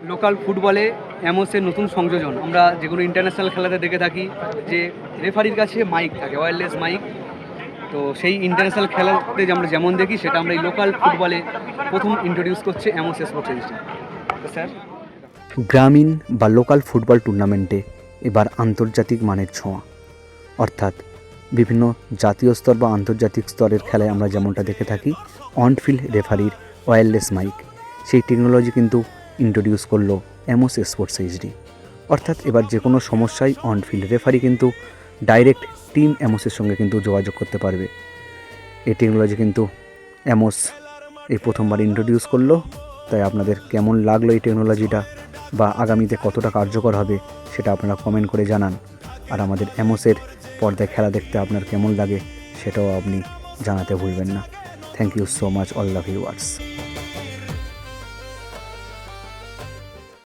Local ফুটবলে অ্যামোসের নতুন সংযোজন আমরা যেগুলো ইন্টারন্যাশনাল খেলাতে দেখে থাকি যে রেফারির কাছে মাইক থাকে, ওয়্যারলেস মাইক। তো সেই ইন্টারন্যাশনাল খেলাতে যে আমরা যেমন দেখি সেটা আমরা এই লোকাল ফুটবলে প্রথম ইন্ট্রোডিউস করছে অ্যামোস স্পোর্টস এজেন্সি। তো স্যার, গ্রামীণ বা লোকাল ফুটবল টুর্নামেন্টে এবার আন্তর্জাতিক মানের ছোঁয়া, অর্থাৎ বিভিন্ন জাতীয় স্তর বা আন্তর্জাতিক স্তরের খেলায় আমরা যেমনটা দেখে থাকি অনফিল্ড রেফারির ওয়্যারলেস মাইক, সেই টেকনোলজি কিন্তু ইন্ট্রোডিউস করলো অ্যামোস স্পোর্টস এইচডি। অর্থাৎ এবার যে কোনো সমস্যায় অনফিল্ড রেফারি কিন্তু ডাইরেক্ট টিম অ্যামোসের সঙ্গে কিন্তু যোগাযোগ করতে পারবে। এই টেকনোলজি কিন্তু অ্যামোস এই প্রথমবার ইন্ট্রোডিউস করলো। তাই আপনাদের কেমন লাগলো এই টেকনোলজিটা বা আগামীতে কতটা কার্যকর হবে সেটা আপনারা কমেন্ট করে জানান। আর আমাদের অ্যামোসের পর্দায় খেলা দেখতে আপনার কেমন লাগে সেটাও আপনি জানাতে ভুলবেন না। Thank you so much all the viewers.